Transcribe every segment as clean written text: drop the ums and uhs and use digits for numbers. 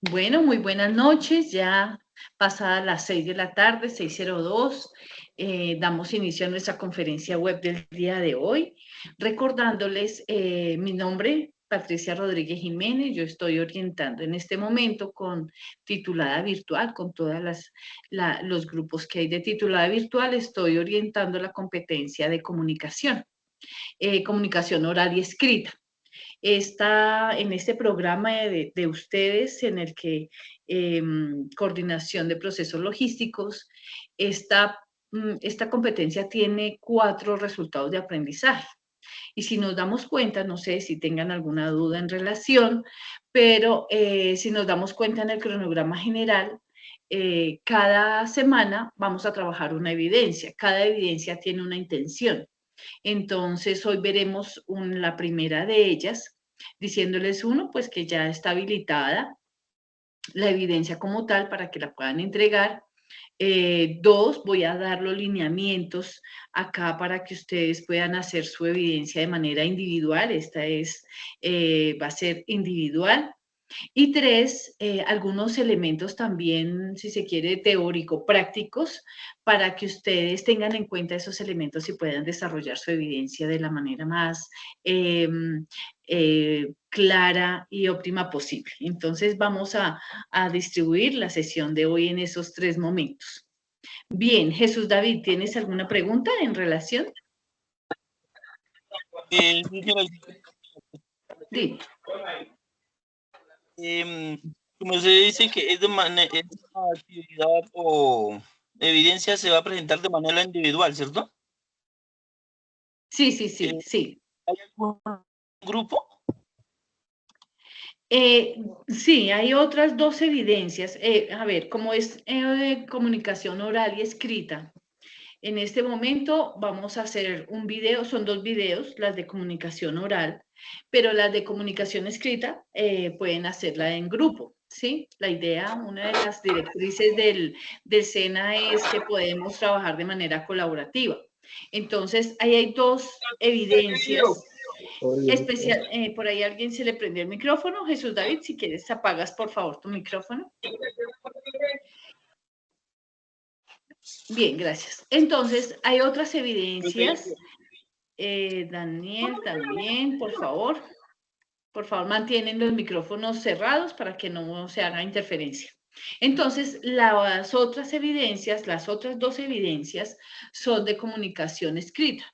Bueno, muy buenas noches, ya pasadas las 6 de la tarde, 6:02, damos inicio a nuestra conferencia web del día de hoy, recordándoles mi nombre, Patricia Rodríguez Jiménez. Yo estoy orientando en este momento con titulada virtual, con todos los grupos que hay de titulada virtual, estoy orientando la competencia de comunicación oral y escrita. Está en este programa de ustedes en el que coordinación de procesos logísticos, esta competencia tiene 4 resultados de aprendizaje. Y si nos damos cuenta, no sé si tengan alguna duda en relación, pero si nos damos cuenta en el cronograma general, cada semana vamos a trabajar una evidencia. Cada evidencia tiene una intención. Entonces, hoy veremos la primera de ellas, diciéndoles uno, pues que ya está habilitada la evidencia como tal para que la puedan entregar. Dos, voy a dar los lineamientos acá para que ustedes puedan hacer su evidencia de manera individual. Va a ser individual. Y tres, algunos elementos también, si se quiere, teórico-prácticos, para que ustedes tengan en cuenta esos elementos y puedan desarrollar su evidencia de la manera más clara y óptima posible. Entonces, vamos a distribuir la sesión de hoy en esos 3 momentos. Bien, Jesús David, ¿tienes alguna pregunta en relación? Sí, señora, Sí. como se dice que es una actividad o evidencia se va a presentar de manera individual, ¿cierto? Sí, sí, sí, sí. ¿Hay algún grupo? Sí, hay otras 2 evidencias. A ver, como es de comunicación oral y escrita, en este momento vamos a hacer un video, son 2 videos, las de comunicación oral, pero las de comunicación escrita pueden hacerla en grupo, ¿sí? La idea, una de las directrices del SENA es que podemos trabajar de manera colaborativa. Entonces, ahí hay 2 evidencias especial. Por ahí alguien se le prendió el micrófono. Jesús David, si quieres, apagas por favor tu micrófono. Bien, gracias. Entonces, hay otras evidencias. Daniel, también, por favor. Por favor, mantienen los micrófonos cerrados para que no se haga interferencia. Entonces, las otras evidencias, las otras 2 evidencias son de comunicación escrita.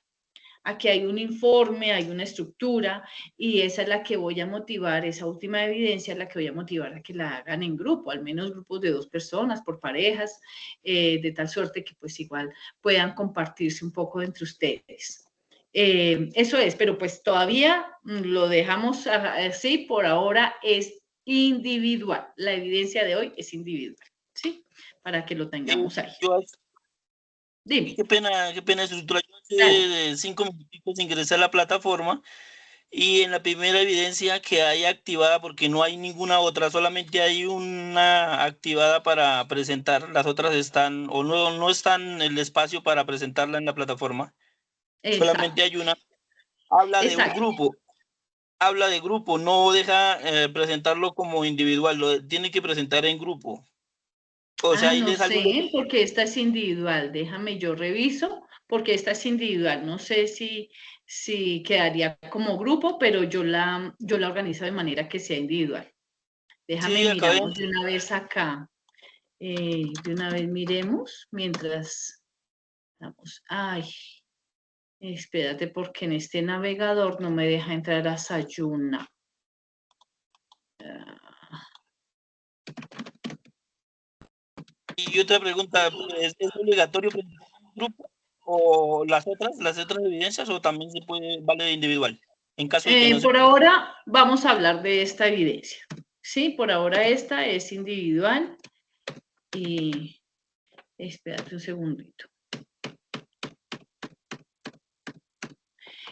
Aquí hay un informe, hay una estructura y esa es la que voy a motivar, esa última evidencia es la que voy a motivar a que la hagan en grupo, al menos grupos de 2 personas, por parejas, de tal suerte que pues igual puedan compartirse un poco entre ustedes. Eso es, pero pues todavía lo dejamos así, por ahora es individual, la evidencia de hoy es individual, ¿sí? Para que lo tengamos ahí. Dime. Qué pena, estructura. Yo Dale. hace 5 minutitos ingresé a la plataforma y en la primera evidencia que hay activada, porque no hay ninguna otra, solamente hay una activada para presentar, las otras están, o no están el espacio para presentarla en la plataforma, solamente Exacto, hay una, habla de un exacto. grupo, no deja presentarlo como individual, lo tiene que presentar en grupo. O sea, Ah, ahí no deja luz. sé, porque esta es individual. Déjame, yo reviso, porque esta es individual. No sé si quedaría como grupo, pero yo la organizo de manera que sea individual. Déjame, Sí, acabé. miramos de una vez acá. De una vez miremos mientras vamos. Ay, espérate, porque en este navegador no me deja entrar a Sayuna. Y otra pregunta, ¿es obligatorio presentar en grupo o las otras evidencias o también se puede, vale individual? En caso de que no se Por pueda. ahora vamos a hablar de esta evidencia. Sí, por ahora esta es individual y espérate un segundito.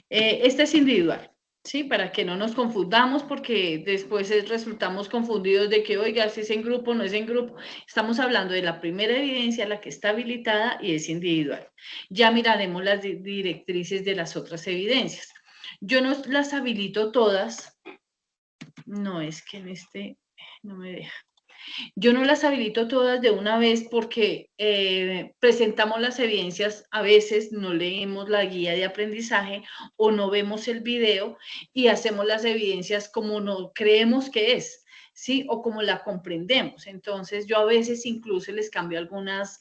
Esta es individual, ¿sí? Para que no nos confundamos porque después resultamos confundidos de que, oiga, si es en grupo, no es en grupo. Estamos hablando de la primera evidencia, la que está habilitada y es individual. Ya miraremos las directrices de las otras evidencias. Yo no las habilito todas. No, es que en este no me deja. Yo no las habilito todas de una vez porque presentamos las evidencias, a veces no leemos la guía de aprendizaje o no vemos el video y hacemos las evidencias como no creemos que es, ¿sí? O como la comprendemos. Entonces, yo a veces incluso les cambio algunas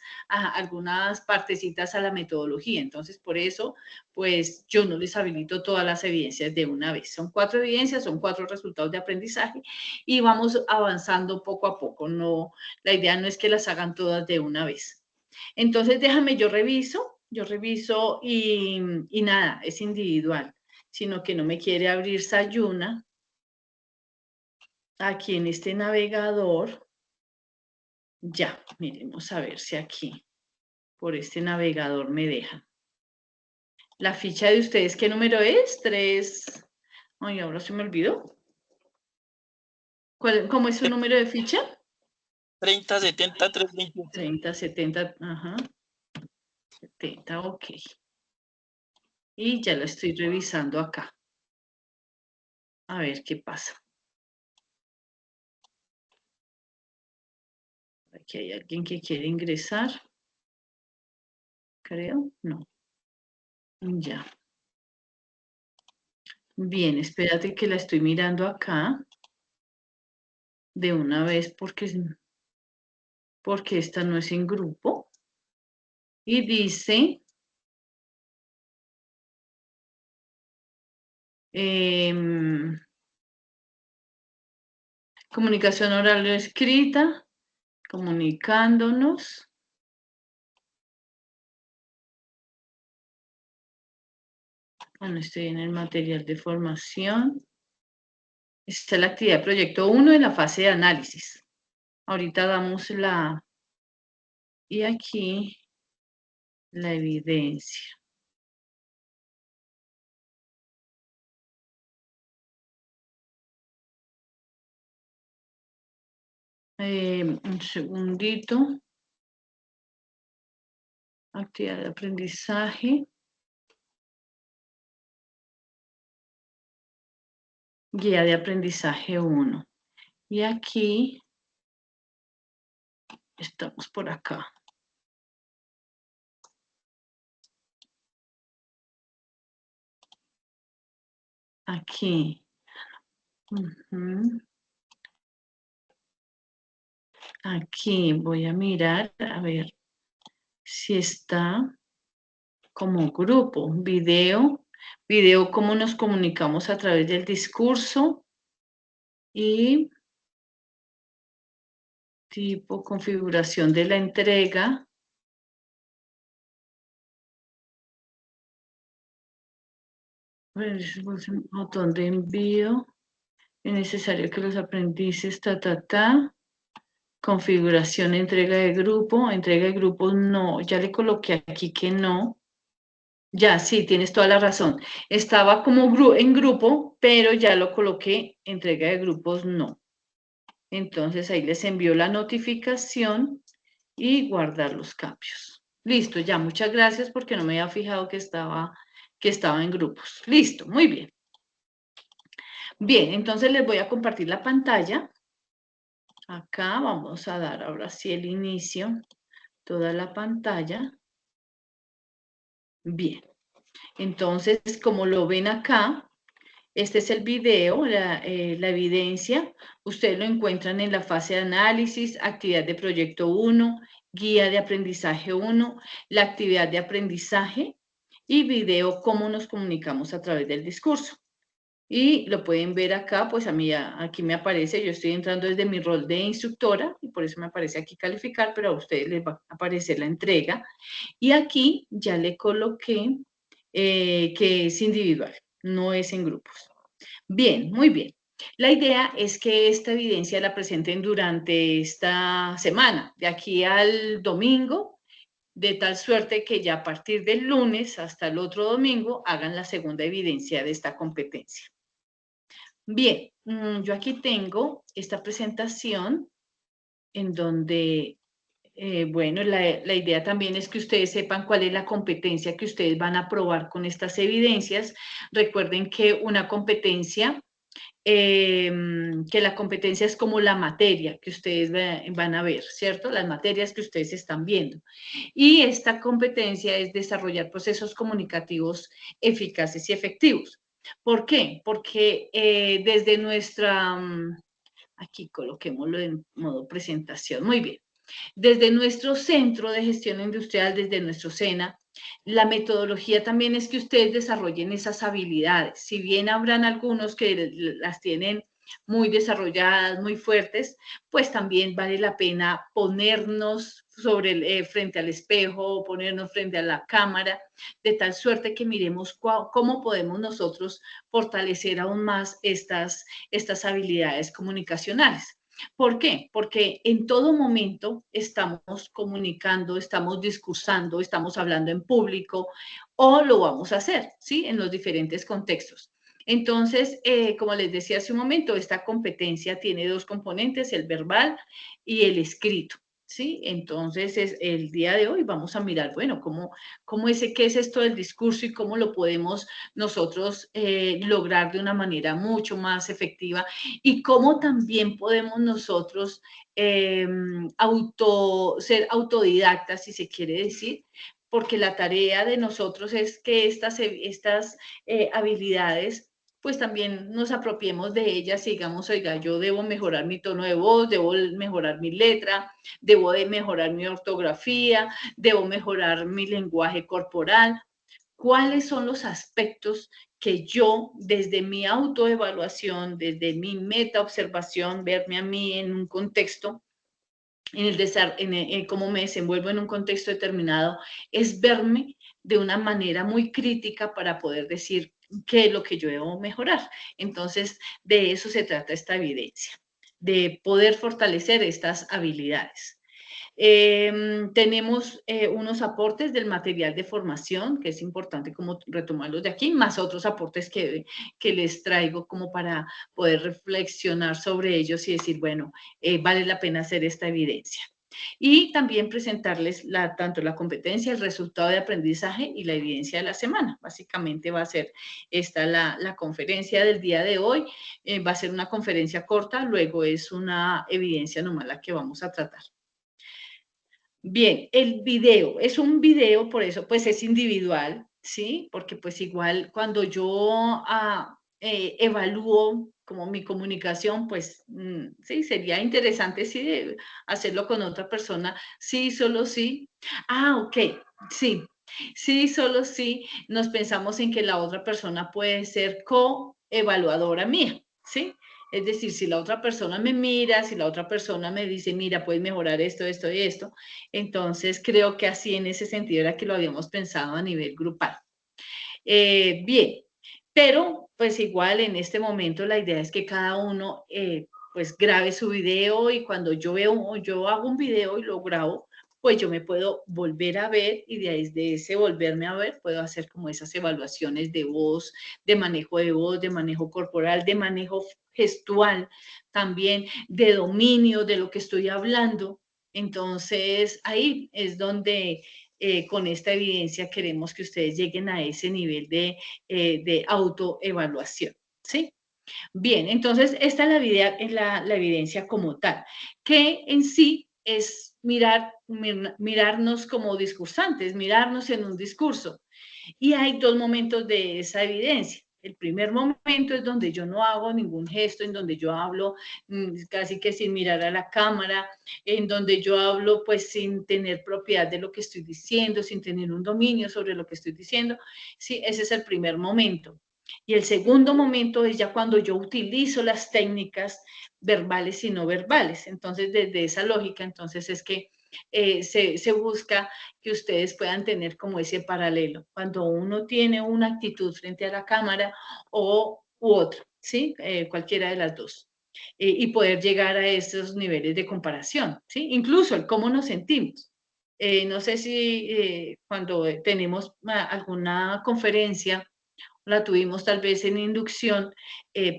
partecitas a la metodología. Entonces, por eso, pues yo no les habilito todas las evidencias de una vez. Son 4 evidencias, son 4 resultados de aprendizaje y vamos avanzando poco a poco. No, la idea no es que las hagan todas de una vez. Entonces, déjame, yo reviso y nada, es individual, sino que no me quiere abrir Sayuna aquí en este navegador. Ya, miremos a ver si aquí por este navegador me deja. La ficha de ustedes, ¿qué número es? 3. Ay, ahora se me olvidó. ¿Cómo es su número de ficha? 3070 321. 3070, ajá. 70, ok. Y ya la estoy revisando acá. A ver qué pasa. Aquí hay alguien que quiere ingresar. Creo, no. Ya. Bien, espérate que la estoy mirando acá. De una vez porque esta no es en grupo. Y dice... comunicación oral o escrita, comunicándonos. Bueno, estoy en el material de formación. Esta es la actividad de proyecto 1 en la fase de análisis. Ahorita damos la... Y aquí la evidencia. Un segundito. Actividad de aprendizaje. Guía de aprendizaje 1. Y aquí estamos por acá. Aquí. Aquí voy a mirar, a ver si está como grupo. Video, cómo nos comunicamos a través del discurso y tipo configuración de la entrega. Botón de envío. Es necesario que los aprendices, configuración, entrega de grupos, no, ya le coloqué aquí que no. Ya, sí, tienes toda la razón. Estaba como en grupo, pero ya lo coloqué, entrega de grupos, no. Entonces ahí les envió la notificación y guardar los cambios. Listo, ya, muchas gracias porque no me había fijado que estaba en grupos. Listo, muy bien. Bien, entonces les voy a compartir la pantalla. Acá vamos a dar ahora sí el inicio, toda la pantalla. Bien, entonces como lo ven acá, este es el video, la evidencia. Ustedes lo encuentran en la fase de análisis, actividad de proyecto 1, guía de aprendizaje 1, la actividad de aprendizaje y video, cómo nos comunicamos a través del discurso. Y lo pueden ver acá, pues a mí aquí me aparece, yo estoy entrando desde mi rol de instructora y por eso me aparece aquí calificar, pero a ustedes les va a aparecer la entrega. Y aquí ya le coloqué que es individual, no es en grupos. Bien, muy bien. La idea es que esta evidencia la presenten durante esta semana, de aquí al domingo, de tal suerte que ya a partir del lunes hasta el otro domingo hagan la segunda evidencia de esta competencia. Bien, yo aquí tengo esta presentación en donde, bueno, la idea también es que ustedes sepan cuál es la competencia que ustedes van a probar con estas evidencias. Recuerden que una competencia que la competencia es como la materia que ustedes van a ver, ¿cierto? Las materias que ustedes están viendo. Y esta competencia es desarrollar procesos comunicativos eficaces y efectivos. ¿Por qué? Porque desde nuestra, aquí coloquémoslo en modo presentación, muy bien. Desde nuestro Centro de Gestión Industrial, desde nuestro SENA, la metodología también es que ustedes desarrollen esas habilidades. Si bien habrán algunos que las tienen muy desarrolladas, muy fuertes, pues también vale la pena ponernos frente al espejo, ponernos frente a la cámara, de tal suerte que miremos cómo podemos nosotros fortalecer aún más estas habilidades comunicacionales. ¿Por qué? Porque en todo momento estamos comunicando, estamos discursando, estamos hablando en público o lo vamos a hacer, ¿sí? En los diferentes contextos. Entonces, como les decía hace un momento, esta competencia tiene dos componentes, el verbal y el escrito. ¿Sí? Entonces, el día de hoy vamos a mirar, bueno, qué es esto del discurso y cómo lo podemos nosotros lograr de una manera mucho más efectiva y cómo también podemos nosotros ser autodidactas, si se quiere decir, porque la tarea de nosotros es que estas habilidades pues también nos apropiemos de ellas y digamos, oiga, yo debo mejorar mi tono de voz, debo mejorar mi letra, debo de mejorar mi ortografía, debo mejorar mi lenguaje corporal. ¿Cuáles son los aspectos que yo, desde mi autoevaluación, desde mi meta observación, verme a mí en un contexto, cómo me desenvuelvo en un contexto determinado, es verme de una manera muy crítica para poder decir qué es lo que yo debo mejorar? Entonces, de eso se trata esta evidencia, de poder fortalecer estas habilidades. Tenemos unos aportes del material de formación, que es importante como retomarlos de aquí, más otros aportes que les traigo como para poder reflexionar sobre ellos y decir, bueno, vale la pena hacer esta evidencia. Y también presentarles tanto la competencia, el resultado de aprendizaje y la evidencia de la semana. Básicamente va a ser esta la conferencia del día de hoy. Va a ser una conferencia corta, luego es una evidencia nomás la que vamos a tratar. Bien, el video, es un video, por eso pues es individual, ¿sí? Porque pues igual cuando yo evalúo como mi comunicación, pues sí, sería interesante sí, hacerlo con otra persona, sí, solo sí. Ok, sí, sí, solo sí, nos pensamos en que la otra persona puede ser coevaluadora mía, ¿sí? Es decir, si la otra persona me mira, si la otra persona me dice, mira, puedes mejorar esto, esto y esto, entonces creo que así en ese sentido era que lo habíamos pensado a nivel grupal. Bien, pero pues igual en este momento la idea es que cada uno pues grabe su video y cuando yo hago un video y lo grabo, pues yo me puedo volver a ver y de ese volverme a ver puedo hacer como esas evaluaciones de voz, de manejo corporal, de manejo gestual, también de dominio de lo que estoy hablando. Entonces ahí es donde con esta evidencia queremos que ustedes lleguen a ese nivel de autoevaluación, ¿sí? Bien, entonces esta es la evidencia como tal, que en sí es mirarnos como discursantes, mirarnos en un discurso. Y hay dos momentos de esa evidencia. El primer momento es donde yo no hago ningún gesto, en donde yo hablo casi que sin mirar a la cámara, en donde yo hablo pues sin tener propiedad de lo que estoy diciendo, sin tener un dominio sobre lo que estoy diciendo. Sí, ese es el primer momento. Y el segundo momento es ya cuando yo utilizo las técnicas verbales y no verbales. Entonces, desde esa lógica, entonces es que se busca que ustedes puedan tener como ese paralelo, cuando uno tiene una actitud frente a la cámara u otra, ¿sí? Cualquiera de las dos. Y poder llegar a esos niveles de comparación, ¿sí? Incluso el cómo nos sentimos. No sé si cuando tenemos alguna conferencia, la tuvimos tal vez en inducción,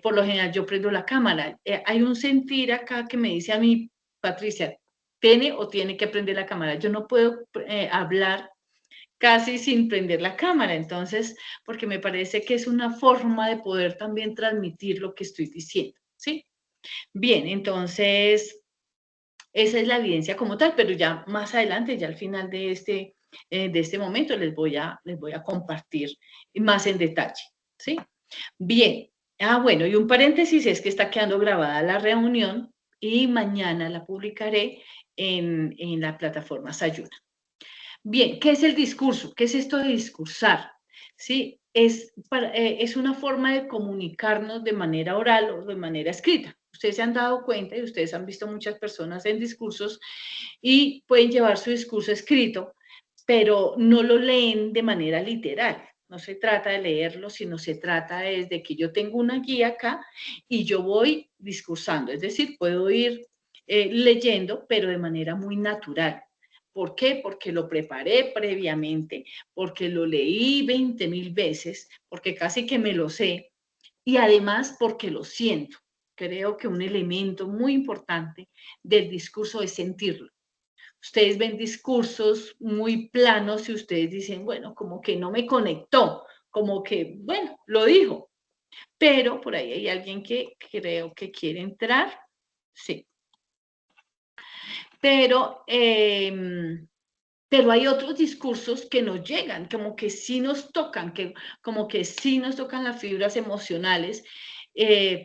por lo general yo prendo la cámara. Hay un sentir acá que me dice a mí, Patricia, tiene que prender la cámara. Yo no puedo hablar casi sin prender la cámara. Entonces, porque me parece que es una forma de poder también transmitir lo que estoy diciendo, ¿sí? Bien, entonces, esa es la evidencia como tal, pero ya más adelante, ya al final de este momento, les voy a compartir más en detalle, ¿sí? Bien, bueno, y un paréntesis es que está quedando grabada la reunión y mañana la publicaré en la plataforma Sayuna. Bien, ¿qué es el discurso? ¿Qué es esto de discursar? ¿Sí? Es una forma de comunicarnos de manera oral o de manera escrita. Ustedes se han dado cuenta y ustedes han visto muchas personas en discursos y pueden llevar su discurso escrito, pero no lo leen de manera literal. No se trata de leerlo, sino se trata de que yo tengo una guía acá y yo voy discursando. Es decir, puedo ir leyendo, pero de manera muy natural. ¿Por qué? Porque lo preparé previamente, porque lo leí 20.000 veces, porque casi que me lo sé, y además porque lo siento. Creo que un elemento muy importante del discurso es sentirlo. Ustedes ven discursos muy planos y ustedes dicen, bueno, como que no me conectó, como que, bueno, lo dijo, pero por ahí hay alguien que creo que quiere entrar, sí, pero, pero hay otros discursos que nos llegan, como que sí nos tocan, como que sí nos tocan las fibras emocionales,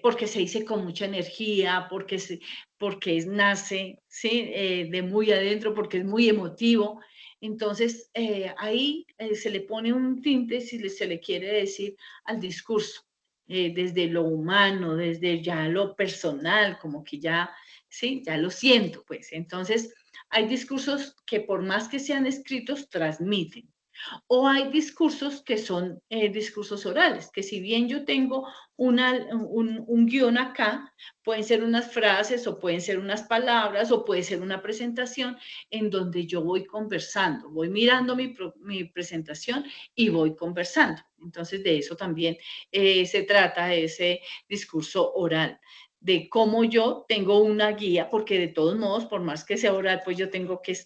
porque se dice con mucha energía, porque nace, ¿sí? De muy adentro, porque es muy emotivo. Entonces, ahí se le pone un tinte, si se le quiere decir, al discurso, desde lo humano, desde ya lo personal, como que ya, sí, ya lo siento, pues. Entonces, hay discursos que por más que sean escritos, transmiten. O hay discursos que son discursos orales, que si bien yo tengo un guión acá, pueden ser unas frases o pueden ser unas palabras o puede ser una presentación en donde yo voy conversando, voy mirando mi presentación y voy conversando. Entonces de eso también se trata ese discurso oral, de cómo yo tengo una guía, porque de todos modos, por más que sea oral, pues yo tengo que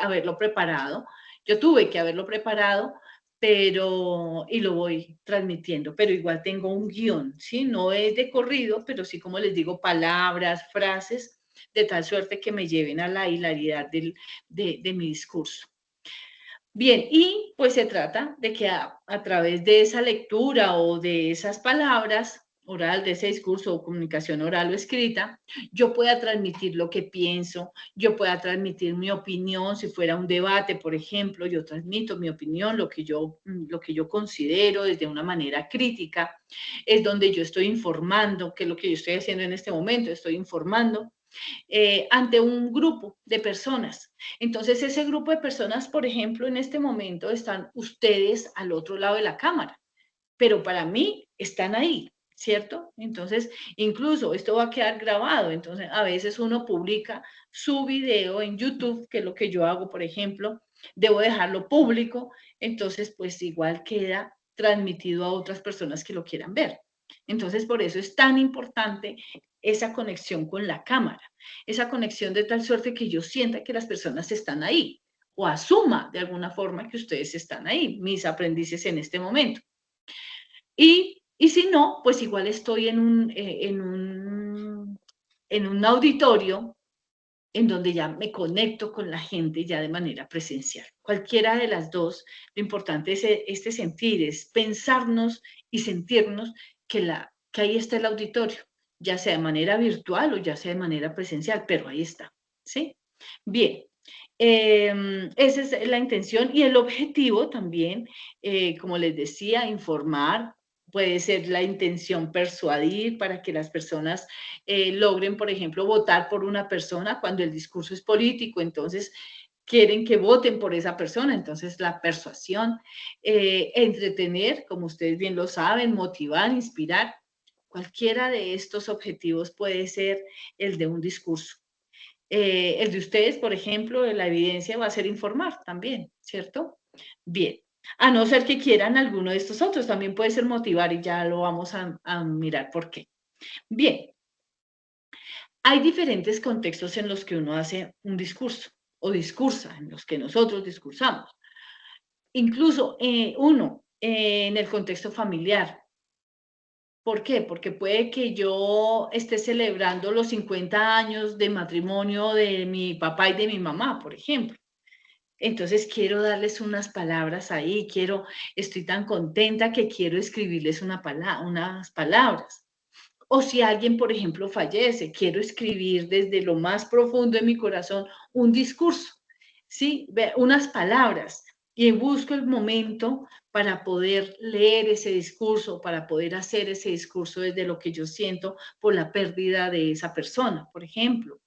haberlo preparado. Yo tuve que haberlo preparado, y lo voy transmitiendo, pero igual tengo un guión, ¿sí? No es de corrido, pero sí, como les digo, palabras, frases, de tal suerte que me lleven a la hilaridad de mi discurso. Bien, y pues se trata de que a través de esa lectura o de esas palabras oral, de ese discurso o comunicación oral o escrita, yo pueda transmitir lo que pienso, yo pueda transmitir mi opinión, si fuera un debate, por ejemplo, yo transmito mi opinión, lo que yo considero desde una manera crítica, es donde yo estoy informando, que es lo que yo estoy haciendo en este momento, estoy informando ante un grupo de personas. Entonces, ese grupo de personas, por ejemplo, en este momento están ustedes al otro lado de la cámara, pero para mí están ahí, ¿cierto? Entonces, incluso esto va a quedar grabado, entonces a veces uno publica su video en YouTube, que es lo que yo hago, por ejemplo, debo dejarlo público, entonces pues igual queda transmitido a otras personas que lo quieran ver. Entonces, por eso es tan importante esa conexión con la cámara, esa conexión de tal suerte que yo sienta que las personas están ahí o asuma de alguna forma que ustedes están ahí, mis aprendices en este momento. Y si no, pues igual estoy en un auditorio en donde ya me conecto con la gente ya de manera presencial. Cualquiera de las dos, lo importante es este sentir, es pensarnos y sentirnos que ahí está el auditorio, ya sea de manera virtual o ya sea de manera presencial, pero ahí está, ¿sí? Bien, esa es la intención y el objetivo también, como les decía, informar. Puede ser la intención persuadir para que las personas logren, por ejemplo, votar por una persona cuando el discurso es político, entonces quieren que voten por esa persona, entonces la persuasión, entretener, como ustedes bien lo saben, motivar, inspirar. Cualquiera de estos objetivos puede ser el de un discurso. El de ustedes, por ejemplo, de la evidencia va a ser informar también, ¿cierto? Bien. A no ser que quieran alguno de estos otros, también puede ser motivar y ya lo vamos a mirar por qué. Bien. Hay diferentes contextos en los que uno hace un discurso. o discursa, en los que nosotros discursamos. Incluso en el contexto familiar. ¿Por qué? Porque puede que yo esté celebrando los 50 años de matrimonio de mi papá y de mi mamá, por ejemplo. Entonces quiero darles unas palabras ahí, estoy tan contenta que quiero escribirles unas palabras. O si alguien, por ejemplo, fallece, quiero escribir desde lo más profundo de mi corazón un discurso, ¿sí? Unas palabras. Y busco el momento para poder leer ese discurso, para poder hacer ese discurso desde lo que yo siento por la pérdida de esa persona, por ejemplo.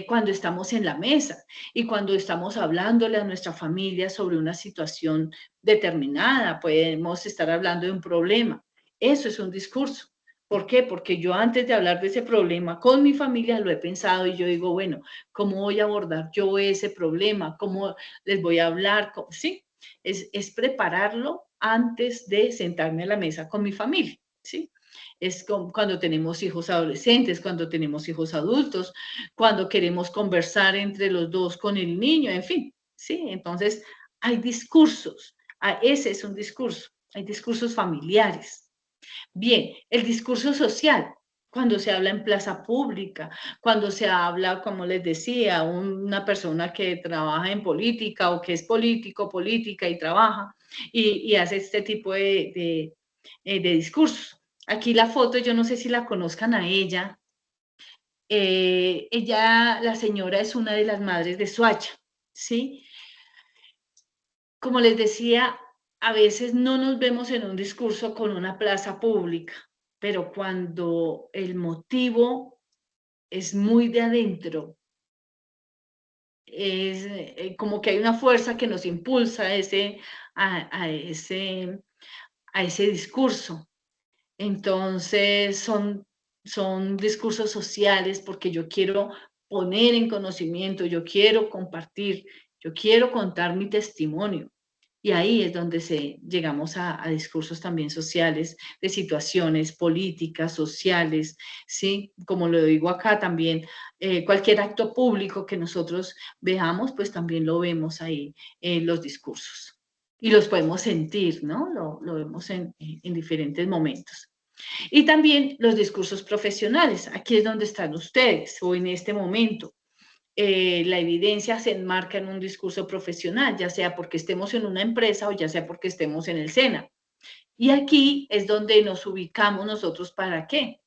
Cuando estamos en la mesa y cuando estamos hablándole a nuestra familia sobre una situación determinada, podemos estar hablando de un problema. Eso es un discurso. ¿Por qué? Porque yo antes de hablar de ese problema con mi familia lo he pensado y yo digo, bueno, ¿cómo voy a abordar yo ese problema? ¿Cómo les voy a hablar? ¿Sí? Es prepararlo antes de sentarme a la mesa con mi familia, ¿sí? Es cuando tenemos hijos adolescentes, cuando tenemos hijos adultos, cuando queremos conversar entre los dos con el niño, en fin, ¿sí? Entonces, hay discursos, ese es un discurso, hay discursos familiares. Bien, el discurso social, cuando se habla en plaza pública, cuando se habla, como les decía, una persona que trabaja en política o que es político, política y trabaja y hace este tipo de discursos. Aquí la foto, yo no sé si la conozcan a ella. La señora es una de las madres de Soacha, ¿sí? Como les decía, a veces no nos vemos en un discurso con una plaza pública, pero cuando el motivo es muy de adentro, es como que hay una fuerza que nos impulsa a ese discurso. Entonces, son discursos sociales porque yo quiero poner en conocimiento, yo quiero compartir, yo quiero contar mi testimonio. Y ahí es donde llegamos a discursos también sociales, de situaciones políticas, sociales, ¿sí? Como lo digo acá también, cualquier acto público que nosotros veamos, pues también lo vemos ahí en los discursos. Y los podemos sentir, ¿no? Lo vemos en diferentes momentos. Y también los discursos profesionales. Aquí es donde están ustedes o en este momento. La evidencia se enmarca en un discurso profesional, ya sea porque estemos en una empresa o ya sea porque estemos en el SENA. Y aquí es donde nos ubicamos nosotros para qué.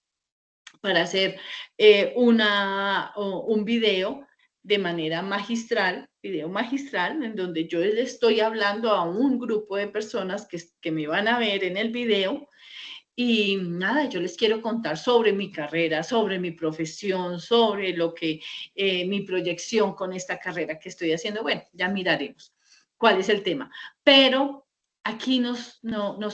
Para hacer un video de manera magistral, video magistral, en donde yo le estoy hablando a un grupo de personas que me van a ver en el video. Y nada, yo les quiero contar sobre mi carrera, sobre mi profesión, sobre mi proyección con esta carrera que estoy haciendo. Bueno, ya miraremos cuál es el tema. Pero aquí nos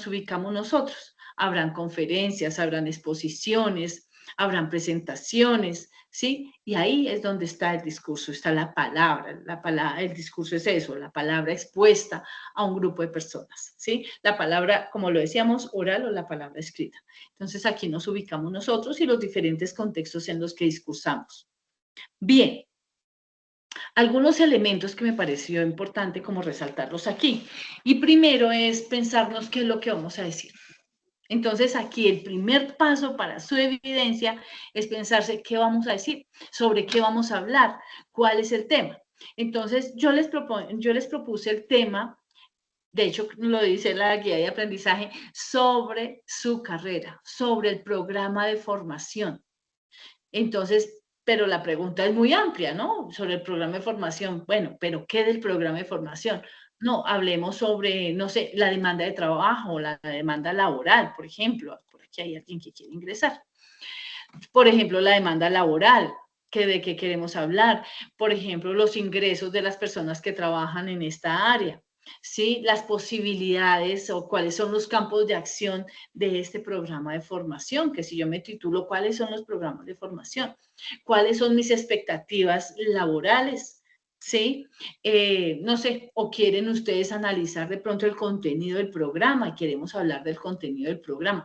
ubicamos nosotros. Habrán conferencias, habrán exposiciones, habrán presentaciones, ¿sí? Y ahí es donde está el discurso, está la palabra, el discurso es eso, la palabra expuesta a un grupo de personas, ¿sí? La palabra, como lo decíamos, oral o la palabra escrita. Entonces aquí nos ubicamos nosotros y los diferentes contextos en los que discursamos. Bien, algunos elementos que me pareció importante como resaltarlos aquí. Y primero es pensarnos qué es lo que vamos a decir. Entonces, aquí el primer paso para su evidencia es pensarse qué vamos a decir, sobre qué vamos a hablar, cuál es el tema. Entonces, yo les propuse el tema, de hecho, lo dice la guía de aprendizaje, sobre su carrera, sobre el programa de formación. Entonces, pero la pregunta es muy amplia, ¿no? Sobre el programa de formación. Bueno, pero ¿qué del programa de formación? No, hablemos sobre, no sé, la demanda de trabajo, la demanda laboral, por ejemplo. Por aquí hay alguien que quiere ingresar. Por ejemplo, la demanda laboral, de qué queremos hablar. Por ejemplo, los ingresos de las personas que trabajan en esta área. ¿Sí? Las posibilidades o cuáles son los campos de acción de este programa de formación, que si yo me titulo, ¿cuáles son los programas de formación? ¿Cuáles son mis expectativas laborales? ¿Sí? No sé, o quieren ustedes analizar de pronto el contenido del programa y queremos hablar del contenido del programa.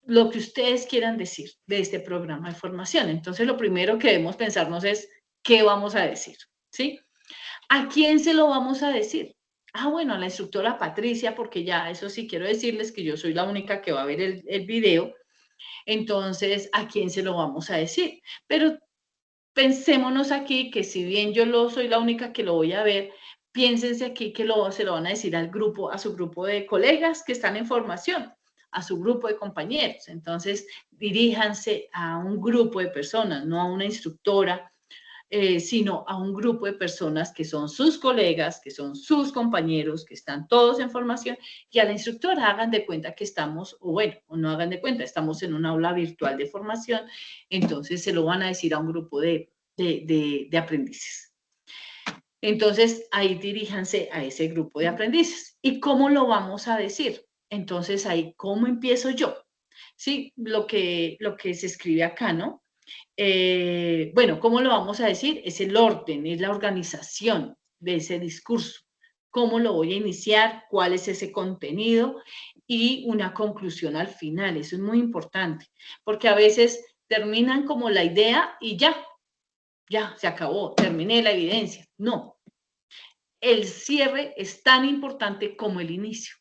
Lo que ustedes quieran decir de este programa de formación. Entonces, lo primero que debemos pensarnos es, ¿qué vamos a decir? ¿sí? ¿A quién se lo vamos a decir? Ah, bueno, a la instructora Patricia, porque ya eso sí quiero decirles que yo soy la única que va a ver el video. Entonces, ¿a quién se lo vamos a decir? Pero pensémonos aquí que si bien yo soy la única que lo voy a ver, piénsense aquí que se lo van a decir al grupo, a su grupo de colegas que están en formación, a su grupo de compañeros. Entonces, diríjanse a un grupo de personas, no a una instructora, sino a un grupo de personas que son sus colegas, que son sus compañeros, que están todos en formación, y a la instructora hagan de cuenta que estamos, o bueno, o no hagan de cuenta, estamos en un aula virtual de formación, entonces se lo van a decir a un grupo de aprendices. Entonces, ahí diríjanse a ese grupo de aprendices. ¿Y cómo lo vamos a decir? Entonces, ahí, ¿cómo empiezo yo? Sí, lo que se escribe acá, ¿no? Bueno, ¿cómo lo vamos a decir? Es el orden, es la organización de ese discurso. ¿Cómo lo voy a iniciar? ¿Cuál es ese contenido? Y una conclusión al final. Eso es muy importante, porque a veces terminan como la idea y ya, se acabó, terminé la evidencia. No, el cierre es tan importante como el inicio.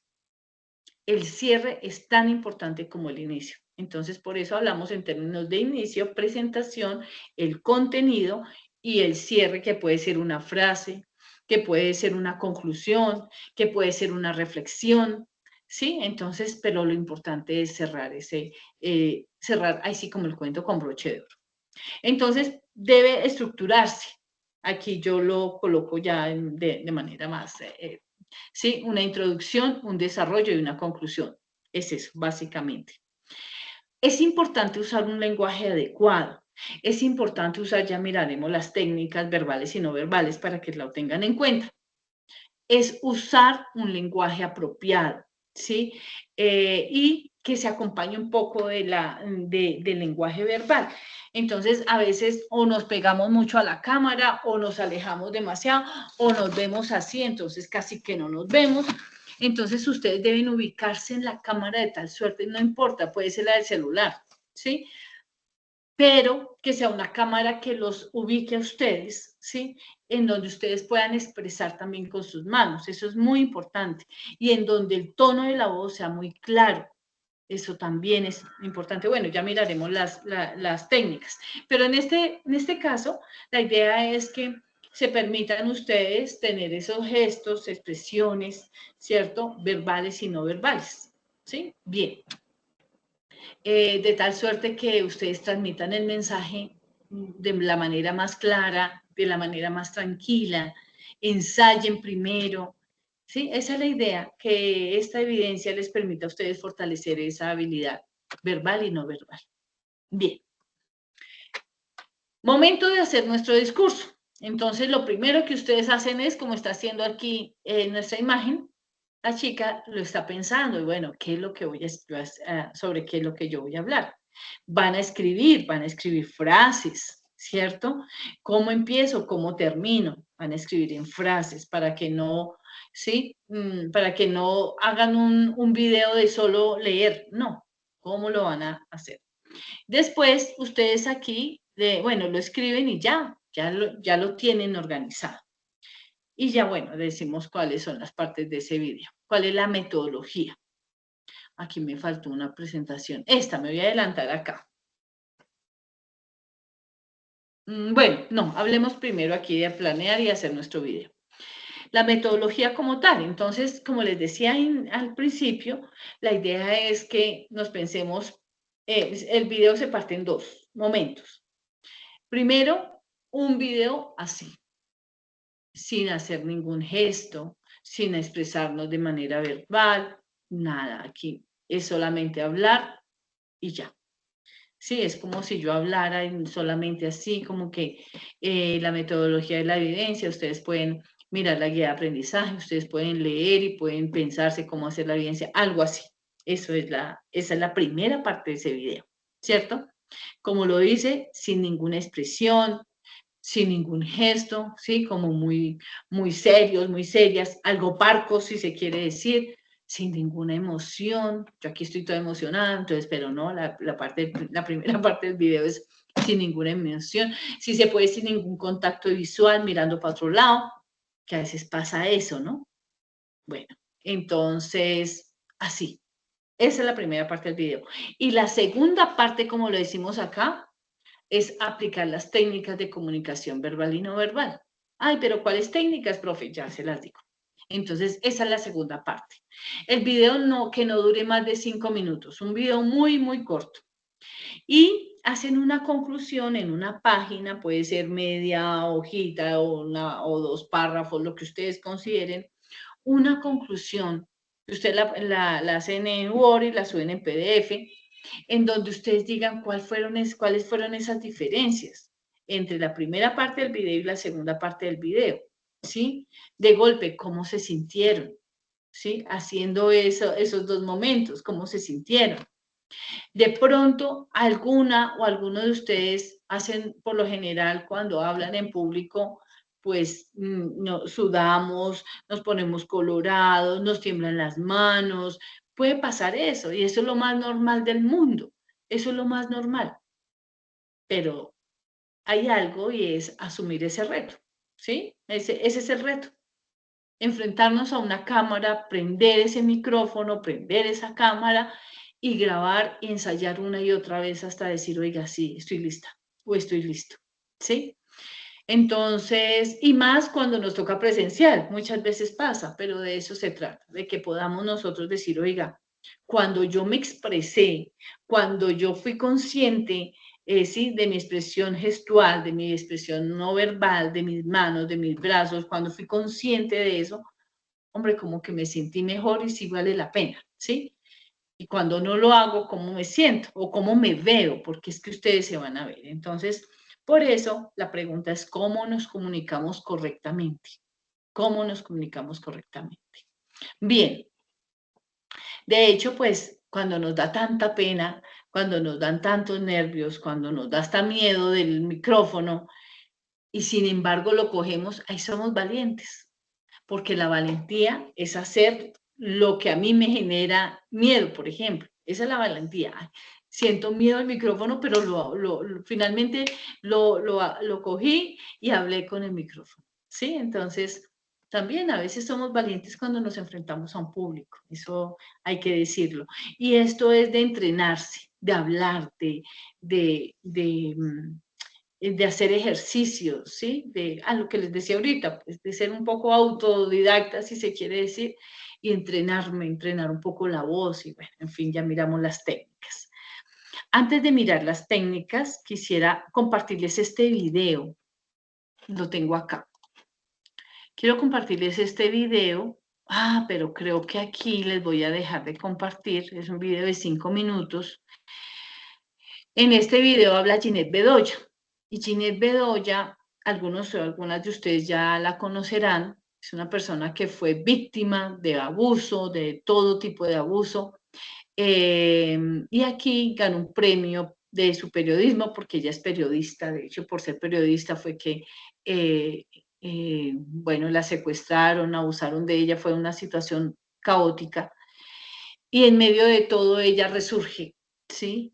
El cierre es tan importante como el inicio. Entonces, por eso hablamos en términos de inicio, presentación, el contenido y el cierre, que puede ser una frase, que puede ser una conclusión, que puede ser una reflexión, ¿sí? Entonces, pero lo importante es cerrar cerrar así como el cuento con broche de oro. Entonces, debe estructurarse. Aquí yo lo coloco ya de manera más, ¿sí? Una introducción, un desarrollo y una conclusión. Es eso, básicamente. Es importante usar un lenguaje adecuado. Es importante usar, ya miraremos las técnicas verbales y no verbales para que lo tengan en cuenta. Es usar un lenguaje apropiado, ¿sí? Y que se acompañe un poco del lenguaje verbal. Entonces, a veces o nos pegamos mucho a la cámara o nos alejamos demasiado o nos vemos así, entonces casi que no nos vemos. Entonces, ustedes deben ubicarse en la cámara de tal suerte, no importa, puede ser la del celular, ¿sí? Pero que sea una cámara que los ubique a ustedes, ¿sí? En donde ustedes puedan expresar también con sus manos, eso es muy importante, y en donde el tono de la voz sea muy claro, eso también es importante. Bueno, ya miraremos las técnicas, pero en este caso, la idea es que se permitan ustedes tener esos gestos, expresiones, ¿cierto? Verbales y no verbales, ¿sí? Bien. De tal suerte que ustedes transmitan el mensaje de la manera más clara, de la manera más tranquila, ensayen primero, ¿sí? Esa es la idea, que esta evidencia les permita a ustedes fortalecer esa habilidad verbal y no verbal. Bien. Momento de hacer nuestro discurso. Entonces, lo primero que ustedes hacen es, como está haciendo aquí en nuestra imagen, la chica lo está pensando, y bueno, ¿qué es lo que sobre qué es lo que yo voy a hablar? Van a escribir frases, ¿cierto? ¿Cómo empiezo? ¿Cómo termino? Van a escribir en frases para que no, ¿sí? Para que no hagan un video de solo leer, no. ¿Cómo lo van a hacer? Después, ustedes aquí, bueno, lo escriben y ya lo tienen organizado. Y ya, bueno, decimos cuáles son las partes de ese video. ¿Cuál es la metodología? Aquí me faltó una presentación. Esta, me voy a adelantar acá. Bueno, no, hablemos primero aquí de planear y hacer nuestro video. La metodología como tal. Entonces, como les decía al principio, la idea es que nos pensemos, el video se parte en dos momentos. Primero, un video así, sin hacer ningún gesto, sin expresarnos de manera verbal, nada. Aquí es solamente hablar y ya. Sí, es como si yo hablara solamente así, como que la metodología de la evidencia, ustedes pueden mirar la guía de aprendizaje, ustedes pueden leer y pueden pensarse cómo hacer la evidencia, algo así. Esa es la primera parte de ese video, ¿cierto? Como lo dice, sin ninguna expresión, sin ningún gesto, ¿sí? Como muy serios, muy serias, algo parcos, si se quiere decir, sin ninguna emoción. Yo aquí estoy toda emocionada, entonces, pero no, la primera parte del video es sin ninguna emoción, si se puede sin ningún contacto visual, mirando para otro lado, que a veces pasa eso, ¿no? Bueno, entonces, así. Esa es la primera parte del video. Y la segunda parte, como lo decimos acá, es aplicar las técnicas de comunicación verbal y no verbal. Ay, pero ¿cuáles técnicas, profe? Ya se las digo. Entonces, esa es la segunda parte. El video que no dure más de 5 minutos, un video muy, muy corto. Y hacen una conclusión en una página, puede ser media hojita o 2 párrafos, lo que ustedes consideren, una conclusión. Usted la hacen en Word y la suben en PDF, en donde ustedes digan cuáles fueron esas diferencias entre la primera parte del video y la segunda parte del video, ¿sí? De golpe, ¿cómo se sintieron? ¿Sí? Haciendo esos dos momentos, ¿cómo se sintieron? De pronto, alguna o alguno de ustedes hacen, por lo general, cuando hablan en público, pues sudamos, nos ponemos colorados, nos tiemblan las manos, puede pasar eso, y eso es lo más normal del mundo, eso es lo más normal, pero hay algo y es asumir ese reto, ¿sí? Ese es el reto, enfrentarnos a una cámara, prender ese micrófono, prender esa cámara y grabar y ensayar una y otra vez hasta decir, oiga, sí, estoy lista o estoy listo, ¿sí? Entonces, y más cuando nos toca presencial, muchas veces pasa, pero de eso se trata, de que podamos nosotros decir, oiga, cuando yo me expresé, cuando yo fui consciente, sí, de mi expresión gestual, de mi expresión no verbal, de mis manos, de mis brazos, cuando fui consciente de eso, hombre, como que me sentí mejor y sí vale la pena, ¿sí? Y cuando no lo hago, ¿cómo me siento? O cómo me veo, porque es que ustedes se van a ver. Entonces, por eso la pregunta es cómo nos comunicamos correctamente. ¿Cómo nos comunicamos correctamente? Bien, de hecho, pues cuando nos da tanta pena, cuando nos dan tantos nervios, cuando nos da hasta miedo del micrófono y sin embargo lo cogemos, ahí somos valientes, porque la valentía es hacer lo que a mí me genera miedo, por ejemplo. Esa es la valentía. Ay, siento miedo al micrófono, pero finalmente lo cogí y hablé con el micrófono. ¿Sí? Entonces, también a veces somos valientes cuando nos enfrentamos a un público. Eso hay que decirlo. Y esto es de entrenarse, de hablar, de hacer ejercicios, ¿sí? Lo que les decía ahorita, pues, de ser un poco autodidacta, si se quiere decir, y entrenar un poco la voz, y bueno, en fin, ya miramos las técnicas. Antes de mirar las técnicas, quisiera compartirles este video, lo tengo acá. Quiero compartirles este video, pero creo que aquí les voy a dejar de compartir, es un video de 5 minutos. En este video habla Ginette Bedoya, y Ginette Bedoya, algunas de ustedes ya la conocerán, es una persona que fue víctima de abuso, de todo tipo de abuso, y aquí ganó un premio de su periodismo, porque ella es periodista, de hecho por ser periodista fue que, bueno, la secuestraron, abusaron de ella, fue una situación caótica, y en medio de todo ella resurge, ¿sí?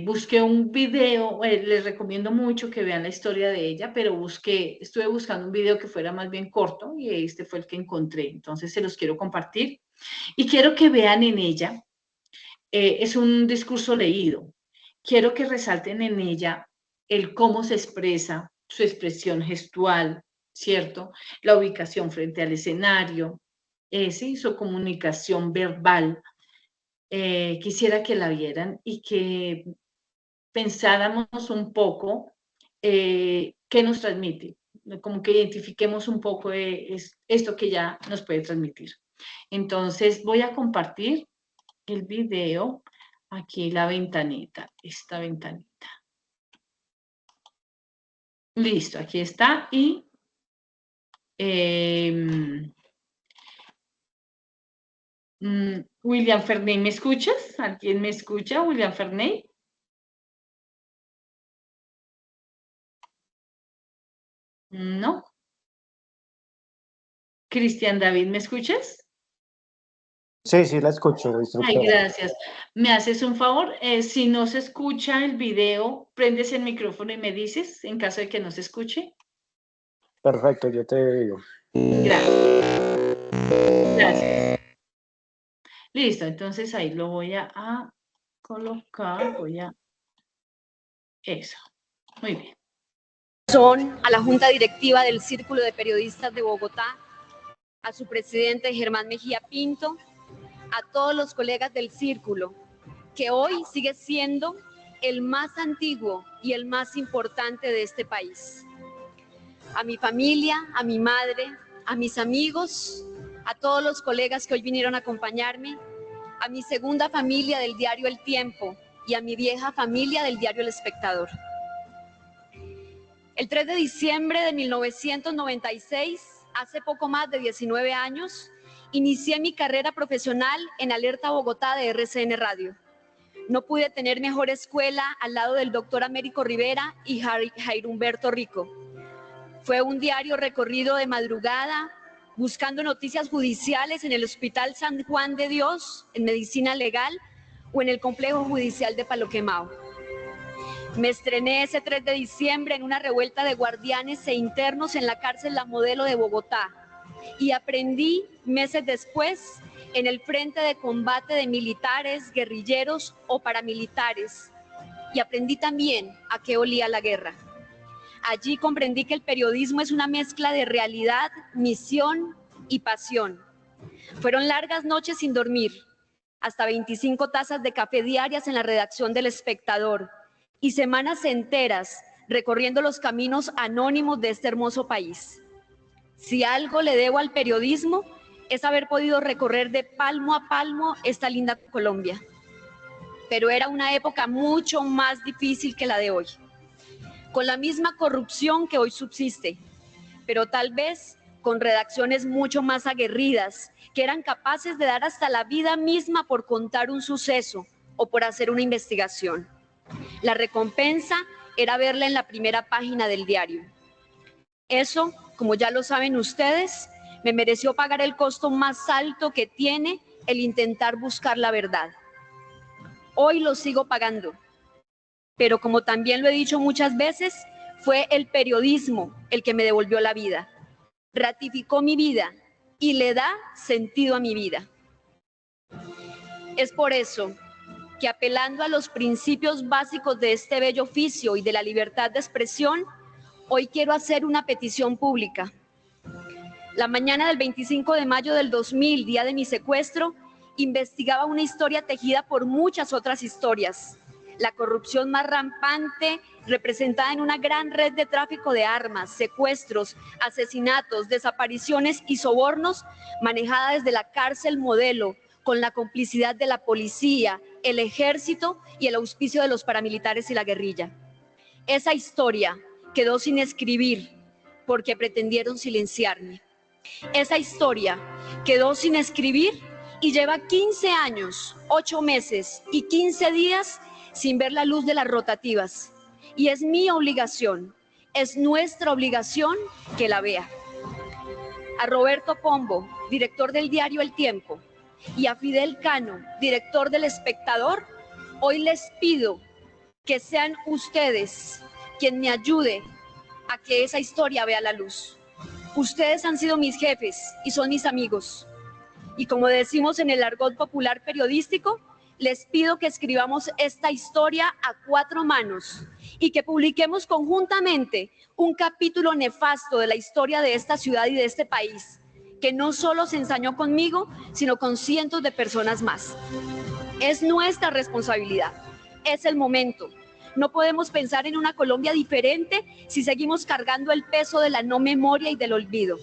Busqué un video, les recomiendo mucho que vean la historia de ella, pero estuve buscando un video que fuera más bien corto y este fue el que encontré, entonces se los quiero compartir y quiero que vean en ella, es un discurso leído, quiero que resalten en ella el cómo se expresa, su expresión gestual, ¿cierto? La ubicación frente al escenario, ¿sí? Su comunicación verbal. Quisiera que la vieran y que pensáramos un poco qué nos transmite, como que identifiquemos un poco esto que ya nos puede transmitir. Entonces voy a compartir el video, aquí la ventanita, esta ventanita. Listo, aquí está y William Ferney, ¿me escuchas? ¿Alguien me escucha? William Ferney. No. Cristian David, ¿me escuchas? Sí, sí, la escucho, Ay, instructora. gracias. ¿Me haces un favor? Si no se escucha el video, prendes el micrófono y me dices, en caso de que no se escuche. Perfecto, yo te digo. Gracias. Gracias. Listo, entonces ahí lo voy a colocar, Eso, muy bien. A la Junta Directiva del Círculo de Periodistas de Bogotá, a su presidente Germán Mejía Pinto, a todos los colegas del Círculo, que hoy sigue siendo el más antiguo y el más importante de este país. A mi familia, a mi madre, a mis amigos, a todos los colegas que hoy vinieron a acompañarme, a mi segunda familia del diario El Tiempo y a mi vieja familia del diario El Espectador. El 3 de diciembre de 1996, hace poco más de 19 años, inicié mi carrera profesional en Alerta Bogotá de RCN Radio. No pude tener mejor escuela al lado del doctor Américo Rivera y Jairo Humberto Rico. Fue un diario recorrido de madrugada, buscando noticias judiciales en el Hospital San Juan de Dios, en Medicina Legal, o en el Complejo Judicial de Palo Quemado. Me estrené ese 3 de diciembre en una revuelta de guardianes e internos en la cárcel La Modelo de Bogotá y aprendí meses después en el frente de combate de militares, guerrilleros o paramilitares, y aprendí también a qué olía la guerra. Allí comprendí que el periodismo es una mezcla de realidad, misión y pasión. Fueron largas noches sin dormir, hasta 25 tazas de café diarias en la redacción del Espectador y semanas enteras recorriendo los caminos anónimos de este hermoso país. Si algo le debo al periodismo es haber podido recorrer de palmo a palmo esta linda Colombia. Pero era una época mucho más difícil que la de hoy, con la misma corrupción que hoy subsiste, pero tal vez con redacciones mucho más aguerridas, que eran capaces de dar hasta la vida misma por contar un suceso o por hacer una investigación. La recompensa era verla en la primera página del diario. Eso, como ya lo saben ustedes, me mereció pagar el costo más alto que tiene el intentar buscar la verdad. Hoy lo sigo pagando, pero como también lo he dicho muchas veces, fue el periodismo el que me devolvió la vida, ratificó mi vida y le da sentido a mi vida. Es por eso que, apelando a los principios básicos de este bello oficio y de la libertad de expresión, hoy quiero hacer una petición pública. La mañana del 25 de mayo del 2000, día de mi secuestro, investigaba una historia tejida por muchas otras historias. La corrupción más rampante, representada en una gran red de tráfico de armas, secuestros, asesinatos, desapariciones y sobornos, manejada desde la cárcel Modelo, con la complicidad de la policía, el ejército y el auspicio de los paramilitares y la guerrilla. Esa historia quedó sin escribir porque pretendieron silenciarme. Esa historia quedó sin escribir y lleva 15 años, 8 meses y 15 días sin ver la luz de las rotativas. Y es mi obligación, es nuestra obligación que la vea. A Roberto Pombo, director del diario El Tiempo, y a Fidel Cano, director del Espectador, hoy les pido que sean ustedes quien me ayude a que esa historia vea la luz. Ustedes han sido mis jefes y son mis amigos. Y como decimos en el argot popular periodístico, les pido que escribamos esta historia a 4 manos y que publiquemos conjuntamente un capítulo nefasto de la historia de esta ciudad y de este país, que no solo se ensañó conmigo, sino con cientos de personas más. Es nuestra responsabilidad, es el momento. No podemos pensar en una Colombia diferente si seguimos cargando el peso de la no memoria y del olvido.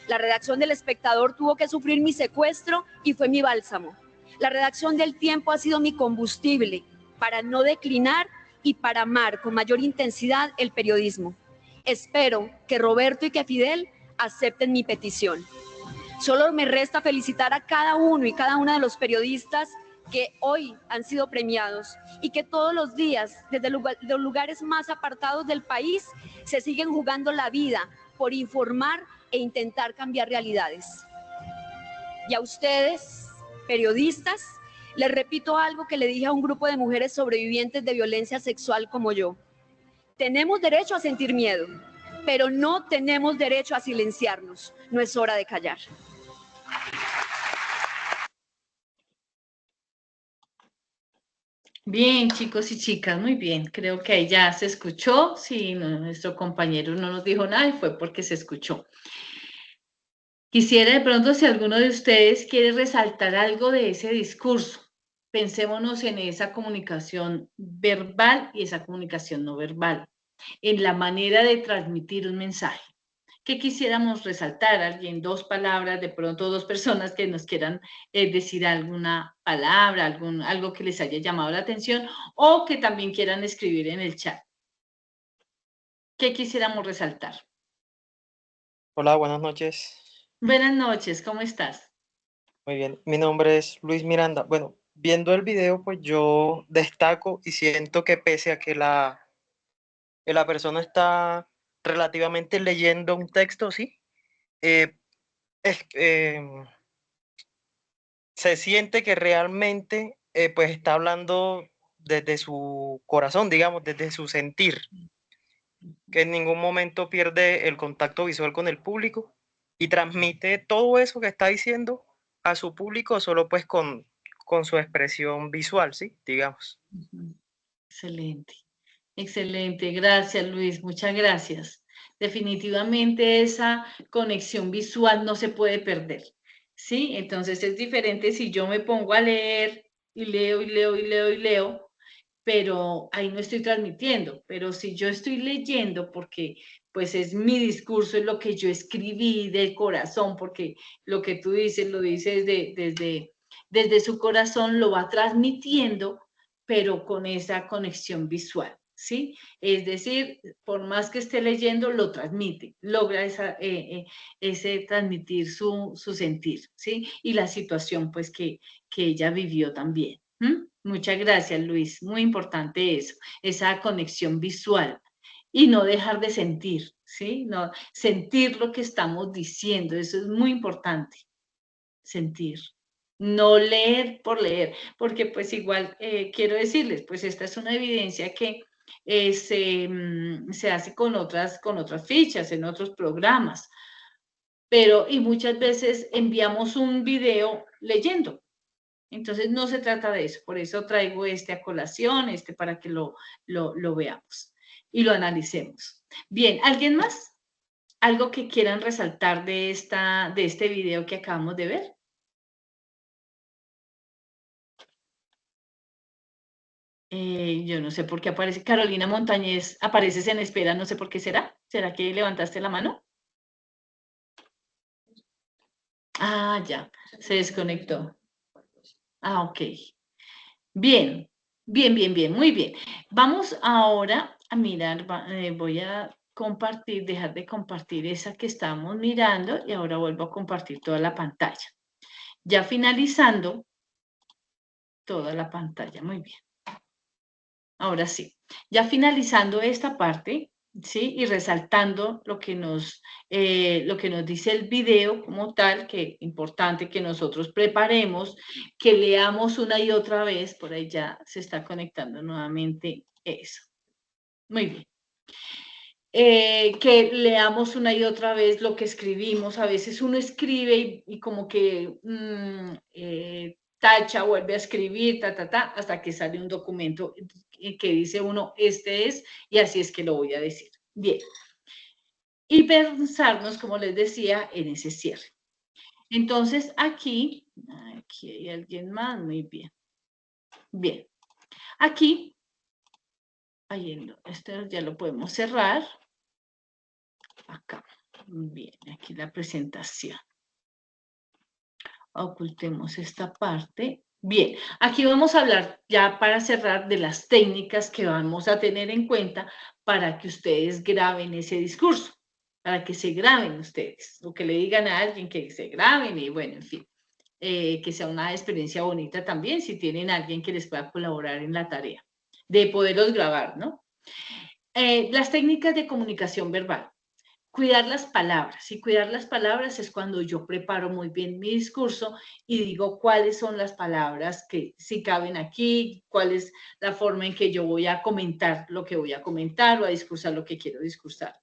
La redacción del Espectador tuvo que sufrir mi secuestro y fue mi bálsamo. La redacción del Tiempo ha sido mi combustible para no declinar y para amar con mayor intensidad el periodismo. Espero que Roberto y que Fidel acepten mi petición. Solo me resta felicitar a cada uno y cada una de los periodistas que hoy han sido premiados y que todos los días, desde los lugares más apartados del país, se siguen jugando la vida por informar e intentar cambiar realidades. Y a ustedes, periodistas, les repito algo que le dije a un grupo de mujeres sobrevivientes de violencia sexual como yo. Tenemos derecho a sentir miedo, pero no tenemos derecho a silenciarnos. No es hora de callar. Bien, chicos y chicas, muy bien. Creo que ahí ya se escuchó. Si nuestro compañero no nos dijo nada, y fue porque se escuchó. Quisiera de pronto, si alguno de ustedes quiere resaltar algo de ese discurso, pensémonos en esa comunicación verbal y esa comunicación no verbal, en la manera de transmitir un mensaje. ¿Qué quisiéramos resaltar? Alguien, dos palabras, de pronto dos personas que nos quieran decir alguna palabra, algo que les haya llamado la atención o que también quieran escribir en el chat. ¿Qué quisiéramos resaltar? Hola, buenas noches. Buenas noches, ¿cómo estás? Muy bien, mi nombre es Luis Miranda. Bueno, viendo el video, pues yo destaco y siento que pese a que la persona está relativamente leyendo un texto, ¿sí? Eh, es- eh, Se siente que realmente pues está hablando desde su corazón, digamos, desde su sentir, que en ningún momento pierde el contacto visual con el público y transmite todo eso que está diciendo a su público solo pues con su expresión visual, ¿sí? Digamos. Excelente, excelente. Gracias, Luis, muchas gracias. Definitivamente esa conexión visual no se puede perder, ¿sí? Entonces es diferente si yo me pongo a leer y leo y leo y leo y leo, pero ahí no estoy transmitiendo. Pero si yo estoy leyendo, porque pues es mi discurso, es lo que yo escribí del corazón, porque lo que tú dices, lo dices desde su corazón, lo va transmitiendo, pero con esa conexión visual, ¿sí? Es decir, por más que esté leyendo, lo transmite, logra ese transmitir su sentir, ¿sí? Y la situación, pues, que ella vivió también. Muchas gracias, Luis. Muy importante eso, esa conexión visual y no dejar de sentir, ¿sí? No, sentir lo que estamos diciendo, eso es muy importante, sentir. No leer por leer, porque pues igual quiero decirles, pues esta es una evidencia que se hace con otras fichas, en otros programas, pero y muchas veces enviamos un video leyendo. Entonces, no se trata de eso, por eso traigo a colación, para que lo veamos y lo analicemos. Bien, ¿alguien más? ¿Algo que quieran resaltar de este video que acabamos de ver? Yo no sé por qué aparece. Carolina Montañez, apareces en espera, no sé por qué será. ¿Será que levantaste la mano? Ah, ya, se desconectó. Ah, ok. Bien, bien, bien, bien, muy bien. Vamos ahora a mirar, voy a compartir, dejar de compartir esa que estamos mirando y ahora vuelvo a compartir toda la pantalla. Ya finalizando toda la pantalla, muy bien. Ahora sí, ya finalizando esta parte, ¿sí? Y resaltando lo que nos dice el video como tal, que es importante que nosotros preparemos, que leamos una y otra vez, por ahí ya se está conectando nuevamente eso. Muy bien. Que leamos una y otra vez lo que escribimos. A veces uno escribe y como que tacha, vuelve a escribir, hasta que sale un documento que dice uno, este es, y así es que lo voy a decir. Bien. Y pensarnos, como les decía, en ese cierre. Entonces, aquí hay alguien más, muy bien. Bien. Aquí, esto ya lo podemos cerrar. Acá. Bien, aquí la presentación. Ocultemos esta parte. Bien, aquí vamos a hablar ya para cerrar de las técnicas que vamos a tener en cuenta para que ustedes graben ese discurso, para que se graben ustedes, o que le digan a alguien que se graben y bueno, en fin, que sea una experiencia bonita también si tienen a alguien que les pueda colaborar en la tarea de poderlos grabar, ¿no? Las técnicas de comunicación verbal. Cuidar las palabras, y cuidar las palabras es cuando yo preparo muy bien mi discurso y digo cuáles son las palabras que sí caben aquí, cuál es la forma en que yo voy a comentar lo que voy a comentar o a discursar lo que quiero discursar.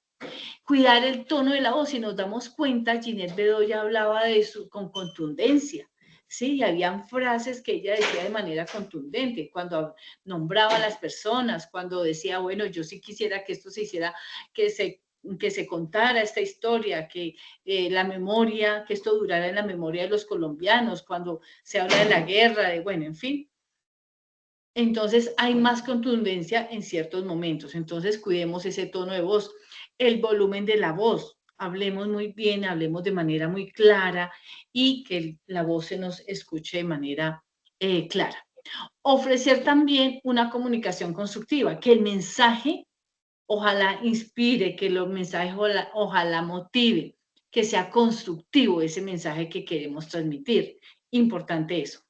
Cuidar el tono de la voz, si nos damos cuenta, Ginette Bedoya hablaba de eso con contundencia. Sí, habían frases que ella decía de manera contundente, cuando nombraba a las personas, cuando decía, bueno, yo sí quisiera que esto se hiciera, que se contara esta historia, que la memoria, que esto durara en la memoria de los colombianos, cuando se habla de la guerra, de bueno, en fin. Entonces hay más contundencia en ciertos momentos. Entonces cuidemos ese tono de voz, el volumen de la voz. Hablemos muy bien, hablemos de manera muy clara y que la voz se nos escuche de manera clara. Ofrecer también una comunicación constructiva, que el mensaje ojalá inspire, que los mensajes ojalá motive, que sea constructivo ese mensaje que queremos transmitir. Importante eso.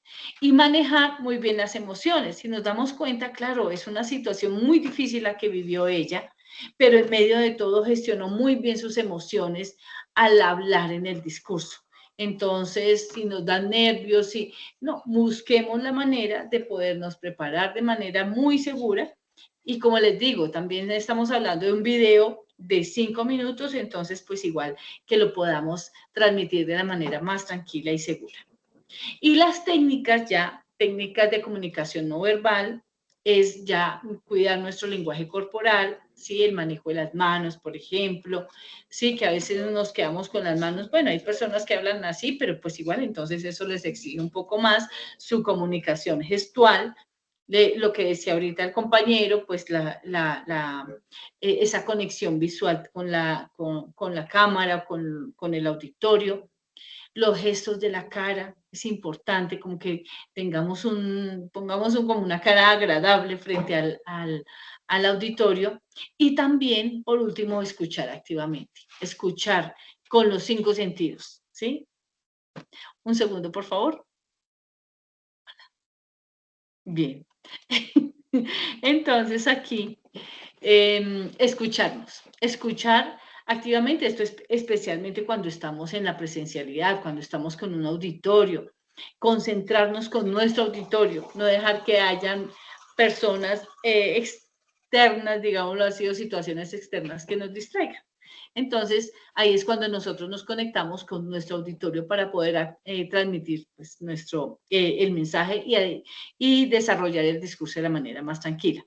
Y manejar muy bien las emociones. Si nos damos cuenta, claro, es una situación muy difícil la que vivió ella, pero en medio de todo gestionó muy bien sus emociones al hablar en el discurso. Entonces, si nos dan nervios, no, busquemos la manera de podernos preparar de manera muy segura. Y como les digo, también estamos hablando de un video de 5 minutos, entonces pues igual que lo podamos transmitir de la manera más tranquila y segura. Y las técnicas técnicas de comunicación no verbal, es ya cuidar nuestro lenguaje corporal, ¿sí? El manejo de las manos, por ejemplo, sí, que a veces nos quedamos con las manos, bueno, hay personas que hablan así, pero pues igual entonces eso les exige un poco más su comunicación gestual, de lo que decía ahorita el compañero, pues esa conexión visual con la cámara, con el auditorio, los gestos de la cara, es importante como que pongamos como una cara agradable frente al auditorio y también, por último, escuchar activamente, escuchar con los 5 sentidos, ¿sí? Un segundo, por favor. Bien. Entonces aquí, escuchar activamente, esto es especialmente cuando estamos en la presencialidad, cuando estamos con un auditorio, concentrarnos con nuestro auditorio, no dejar que hayan personas externas, digámoslo así, o situaciones externas que nos distraigan. Entonces, ahí es cuando nosotros nos conectamos con nuestro auditorio para poder transmitir pues, el mensaje y desarrollar el discurso de la manera más tranquila.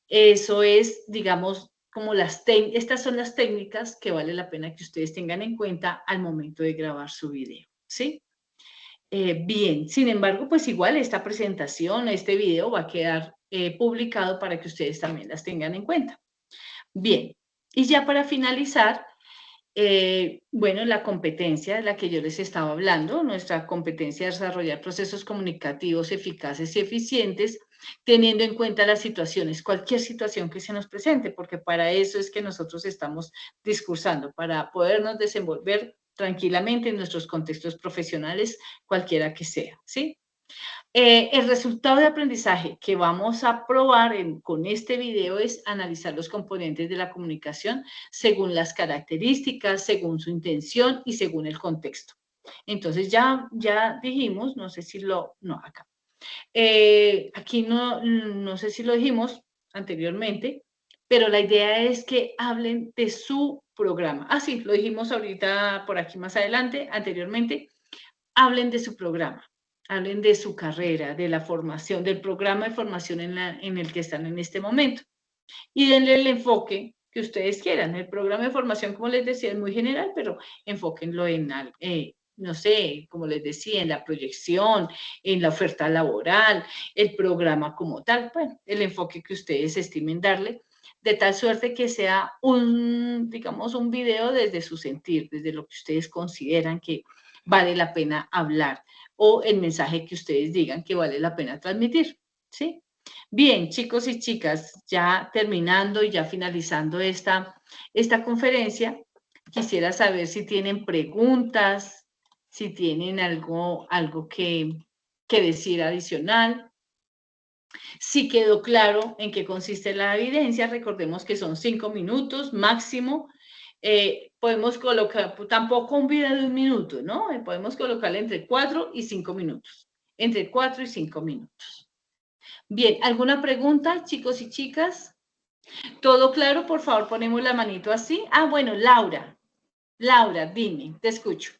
Eso es, digamos, como estas son las técnicas que vale la pena que ustedes tengan en cuenta al momento de grabar su video, ¿sí? Bien, sin embargo, pues igual esta presentación, este video va a quedar publicado para que ustedes también las tengan en cuenta. Bien, y ya para finalizar, bueno, la competencia de la que yo les estaba hablando, nuestra competencia de desarrollar procesos comunicativos eficaces y eficientes, teniendo en cuenta las situaciones, cualquier situación que se nos presente, porque para eso es que nosotros estamos discursando, para podernos desenvolver tranquilamente en nuestros contextos profesionales, cualquiera que sea, ¿sí? El resultado de aprendizaje que vamos a probar con este video es analizar los componentes de la comunicación según las características, según su intención y según el contexto. Entonces ya dijimos, no sé si no, acá. Aquí no sé si lo dijimos anteriormente, pero la idea es que hablen de su programa. Ah, sí, lo dijimos ahorita por aquí más adelante, anteriormente. Hablen de su programa, hablen de su carrera, de la formación, del programa de formación en el que están en este momento. Y denle el enfoque que ustedes quieran. El programa de formación, como les decía, es muy general, pero enfóquenlo en no sé, como les decía, en la proyección, en la oferta laboral, el programa como tal, bueno, el enfoque que ustedes estimen darle, de tal suerte que sea digamos, un video desde su sentir, desde lo que ustedes consideran que vale la pena hablar o el mensaje que ustedes digan que vale la pena transmitir, ¿sí? Bien, chicos y chicas, ya terminando y ya finalizando esta conferencia, quisiera saber si tienen preguntas, si tienen algo que decir adicional. Si quedó claro en qué consiste la evidencia, recordemos que son 5 minutos máximo. Podemos colocar, tampoco un video de 1 minuto, ¿no? Podemos colocarle entre 4 y 5 minutos. Entre 4 y 5 minutos. Bien, ¿alguna pregunta, chicos y chicas? ¿Todo claro? Por favor, ponemos la manito así. Ah, bueno, Laura. Laura, dime, te escucho.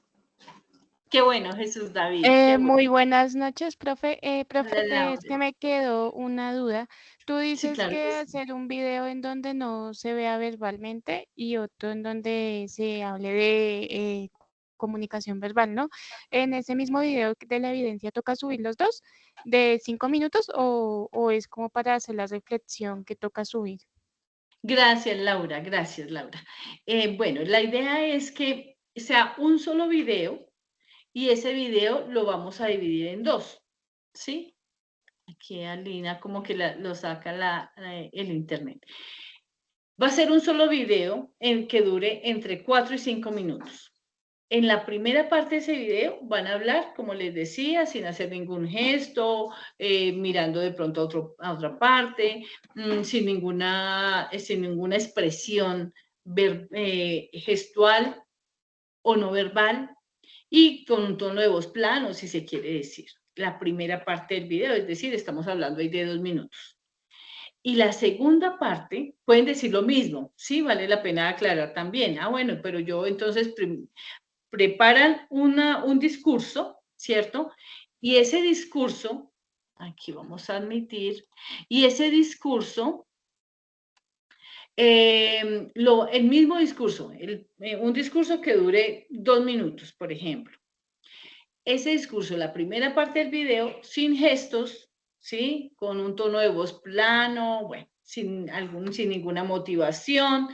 Qué bueno, Jesús David. Qué bueno. Muy buenas noches, profe. Profe, Hola, es que Laura. me quedó una duda. Tú Sí, dices claro que que sí. hacer un video en donde no se vea verbalmente y otro en donde se hable de comunicación verbal, ¿no? En ese mismo video de la evidencia, ¿toca subir los dos de 5 minutos o es como para hacer la reflexión que toca subir? Gracias, Laura. Gracias, Laura. Bueno, la idea es que sea un solo video y ese video lo vamos a dividir en 2, ¿sí? Aquí Alina como que lo saca el internet. Va a ser un solo video en que dure entre 4 y 5 minutos. En la primera parte de ese video van a hablar, como les decía, sin hacer ningún gesto, mirando de pronto a otra parte, sin ninguna expresión gestual o no verbal y con un tono de voz plano, si se quiere decir. La primera parte del video, es decir, estamos hablando ahí de 2 minutos. Y la segunda parte, pueden decir lo mismo, sí, vale la pena aclarar también. Ah, bueno, pero yo entonces preparan un discurso, ¿cierto? Y ese discurso, aquí vamos a admitir, y ese discurso, el mismo discurso, un discurso que dure 2 minutos, por ejemplo. Ese discurso, la primera parte del video, sin gestos, ¿sí? Con un tono de voz plano, bueno, sin ninguna motivación.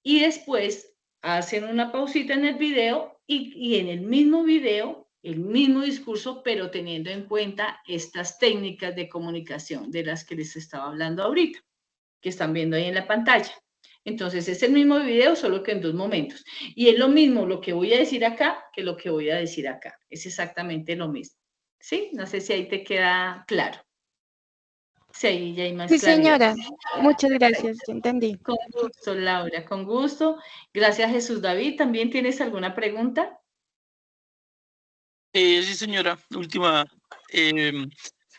Y después hacen una pausita en el video y en el mismo video, el mismo discurso, pero teniendo en cuenta estas técnicas de comunicación de las que les estaba hablando ahorita, que están viendo ahí en la pantalla. Entonces es el mismo video, solo que en 2 momentos. Y es lo mismo lo que voy a decir acá que lo que voy a decir acá. Es exactamente lo mismo. ¿Sí? No sé si ahí te queda claro. Sí, ahí ya hay más Sí, claridad. señora. Muchas gracias, ya entendí. Con gusto, Laura, con gusto. Gracias, Jesús David. ¿También tienes alguna pregunta? Sí, señora. Última.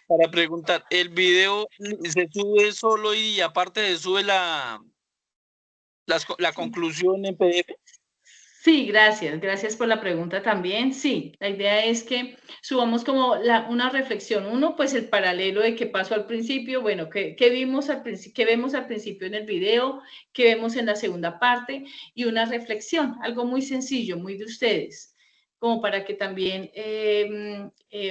Para preguntar, ¿el video se sube solo y aparte se sube la conclusión en PDF? Sí, gracias. Gracias por la pregunta también. Sí, la idea es que subamos como una reflexión. Uno, pues el paralelo de qué pasó al principio, bueno, qué vimos qué vemos al principio en el video, qué vemos en la segunda parte y una reflexión, algo muy sencillo, muy de ustedes, como para que también,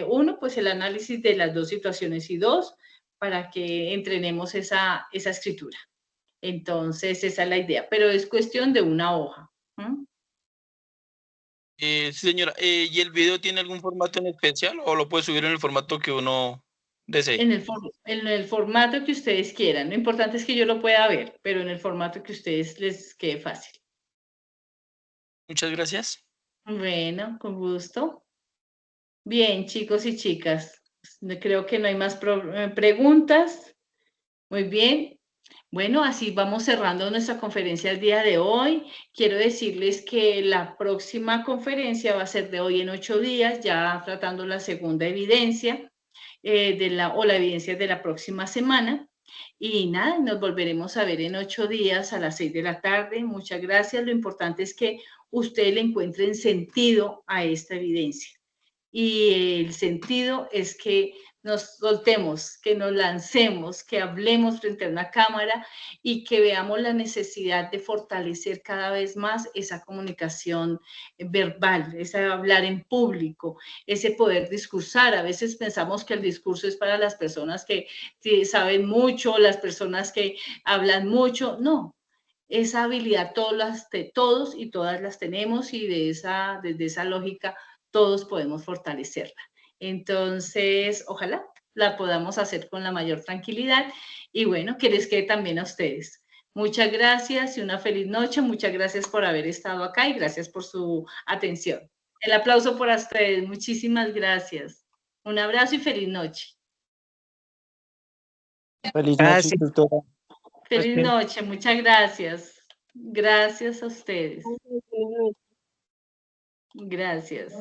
uno, pues el análisis de las 2 situaciones y 2, para que entrenemos esa escritura. Entonces, esa es la idea, pero es cuestión de una hoja. Sí, señora. ¿Y el video tiene algún formato en especial o lo puede subir en el formato que uno desee? En el formato que ustedes quieran. Lo importante es que yo lo pueda ver, pero en el formato que a ustedes les quede fácil. Muchas gracias. Bueno, con gusto. Bien, chicos y chicas, creo que no hay más preguntas. Muy bien. Bueno, así vamos cerrando nuestra conferencia el día de hoy. Quiero decirles que la próxima conferencia va a ser de hoy en 8 días, ya tratando la segunda evidencia. La evidencia de la próxima semana. Y nada, nos volveremos a ver en 8 días a las 6 de la tarde. Muchas gracias. Lo importante es que ustedes le encuentren sentido a esta evidencia. Y el sentido es que nos soltemos, que nos lancemos, que hablemos frente a una cámara y que veamos la necesidad de fortalecer cada vez más esa comunicación verbal, ese hablar en público, ese poder discursar. A veces pensamos que el discurso es para las personas que saben mucho, las personas que hablan mucho. No, esa habilidad todos y todas las tenemos y desde esa lógica todos podemos fortalecerla. Entonces, ojalá la podamos hacer con la mayor tranquilidad y bueno, que les quede también a ustedes. Muchas gracias y una feliz noche. Muchas gracias por haber estado acá y gracias por su atención. El aplauso para ustedes. Muchísimas gracias. Un abrazo y feliz noche. Feliz noche, Gracias. tutora. Feliz noche. Muchas gracias. Gracias a ustedes. Gracias.